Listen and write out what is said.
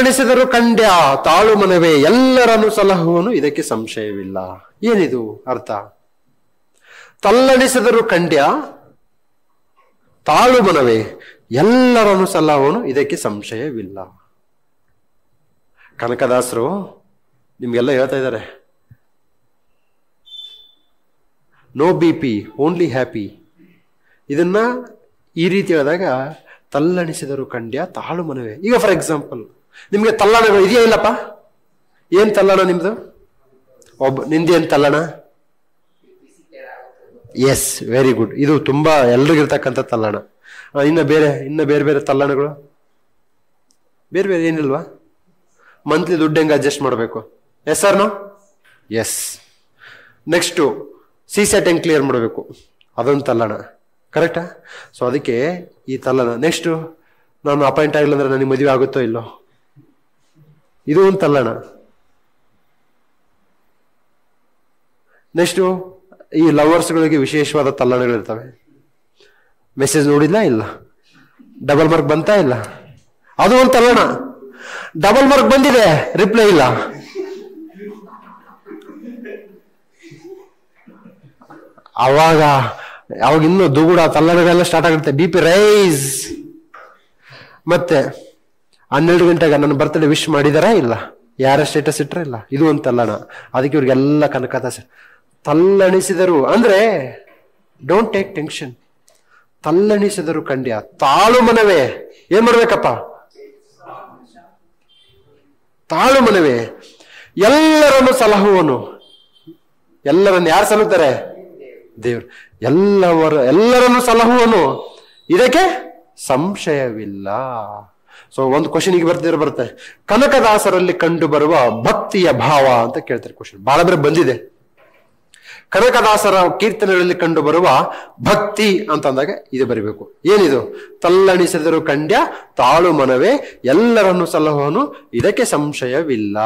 ತಲ್ಲಣಿಸಿದರು ಕಂಡ್ಯ ತಾಳು ಮನವೇ ಎಲ್ಲರನ್ನು ಸಲಹುವನು ಇದಕ್ಕೆ ಸಂಶಯವಿಲ್ಲ. ಏನಿದು ಅರ್ಥ? ತಲ್ಲಣಿಸಿದರು ಕಂಡ್ಯ ತಾಳು ಮನವೇ ಎಲ್ಲರನ್ನು ಸಲಹುವನು ಇದಕ್ಕೆ ಸಂಶಯವಿಲ್ಲ. ಕನಕದಾಸರು ನಿಮ್ಗೆಲ್ಲ ಹೇಳ್ತಾ ಇದ್ದಾರೆ, no B P only happy. ಇದನ್ನ ಈ ರೀತಿ ಹೇಳಿದಾಗ ತಲ್ಲಣಿಸಿದರು ಕಂಡ್ಯ ತಾಳು ಮನವೇ. ಈಗ ಫಾರ್ ಎಕ್ಸಾಂಪಲ್ ನಿಮ್ಗೆ ತಲ್ಲಣಗಳು ಇದೆಯಾ ಇಲ್ಲಪ್ಪ? ಏನ್ ತಲ್ಲಣ ನಿಮ್ದು? ನಿಂದೇನ್ ತಲ್ಲಣ? Yes, very good. ಇದು ತುಂಬಾ ಎಲ್ರಿಗಿರ್ತಕ್ಕಂಥ ತಲ್ಲಣ. ಇನ್ನ ಬೇರೆ ಬೇರೆ ತಲ್ಲಣಗಳು ಬೇರೆ ಬೇರೆ ಏನಿಲ್ವಾ? ಮಂತ್ಲಿ ದುಡ್ಡು ಹೆಂಗೆ ಅಡ್ಜಸ್ಟ್ ಮಾಡಬೇಕು? Yes or no? Yes. Next CSAT ಹೆಂಗೆ ಕ್ಲಿಯರ್ ಮಾಡಬೇಕು? ಅದೊಂದು ತಲ್ಲಣ. ಕರೆಕ್ಟಾ? ಸೊ ಅದಕ್ಕೆ ಈ ತಲ್ಲಣ. ನೆಕ್ಸ್ಟು ನಾನು ಅಪಾಯಿಂಟ್ ಆಗಿಲ್ಲ ಅಂದ್ರೆ ನನಗೆ ಮದುವೆ ಆಗುತ್ತೋ ಇಲ್ಲೋ, ಇದು ಒಂದು ತಲ್ಲಣ. ನೆಕ್ಸ್ಟು ಈ ಲವರ್ಸ್ಗಳಿಗೆ ವಿಶೇಷವಾದ ತಲ್ಲಣಗಳಿರ್ತವೆ. ಮೆಸೇಜ್ ನೋಡಿಲ್ಲ ಇಲ್ಲ, ಡಬಲ್ ಮಾರ್ಕ್ ಬಂತಾ ಇಲ್ಲ, ಅದು ಒಂದು ತಲ್ಲಣ. ಡಬಲ್ ಮಾರ್ಕ್ ಬಂದಿದೆ, ರಿಪ್ಲೈ ಇಲ್ಲ. ಅವಾಗ ಇನ್ನು ದುಗುಡ ತಲ್ಲಣಗಳೆಲ್ಲ ಸ್ಟಾರ್ಟ್ ಆಗುತ್ತೆ, BP ರೈಸ್. ಮತ್ತೆ 12 ಗಂಟೆಗೆ ನನ್ನ ಬರ್ತ್ಡೇ ವಿಶ್ ಮಾಡಿದಾರಾ ಇಲ್ಲ, ಯಾರ ಸ್ಟೇಟಸ್ ಇಟ್ರ ಇಲ್ಲ, ಇದು ಒಂದು ತಲ್ಲಣ. ಅದಕ್ಕೆ ಇವ್ರಿಗೆಲ್ಲ ಕನಕದಾಸ ತಲ್ಲಣಿಸಿದರು ಅಂದ್ರೆ ಡೋಂಟ್ ಟೇಕ್ ಟೆನ್ಷನ್. ತಲ್ಲಣಿಸಿದರು ಕಂಡ್ಯ ತಾಳು ಮನವೇ ಏನ್ ಮಾಡ್ಬೇಕಪ್ಪ? ತಾಳು ಮನವೇ ಎಲ್ಲರನ್ನು ಸಲಹುವನು. ಎಲ್ಲರನ್ನು ಯಾರು ಸಲಹುತ್ತಾರೆ? ದೇವ್ರು. ಎಲ್ಲರನ್ನು ಸಲಹುವನು ಇದಕ್ಕೆ ಸಂಶಯವಿಲ್ಲ. ಸೊ ಒಂದು ಕ್ವಶನ್ ಈಗ ಬರುತ್ತೆ, ಕನಕದಾಸರಲ್ಲಿ ಕಂಡು ಬರುವ ಭಕ್ತಿಯ ಭಾವ ಅಂತ ಕೇಳ್ತಾರೆ. ಕ್ವಶನ್ ಬಹಳ ಬೇರೆ ಬಂದಿದೆ. ಕನಕದಾಸರ ಕೀರ್ತನೆಗಳಲ್ಲಿ ಕಂಡು ಬರುವ ಭಕ್ತಿ ಅಂತಂದಾಗ ಇದು ಬರಿಬೇಕು. ಏನಿದು? ತಲ್ಲಣಿಸಿದರು ಕಂಡ್ಯ ತಾಳು ಮನವೇ ಎಲ್ಲರನ್ನು ಸಲಹುವನು ಇದಕ್ಕೆ ಸಂಶಯವಿಲ್ಲ.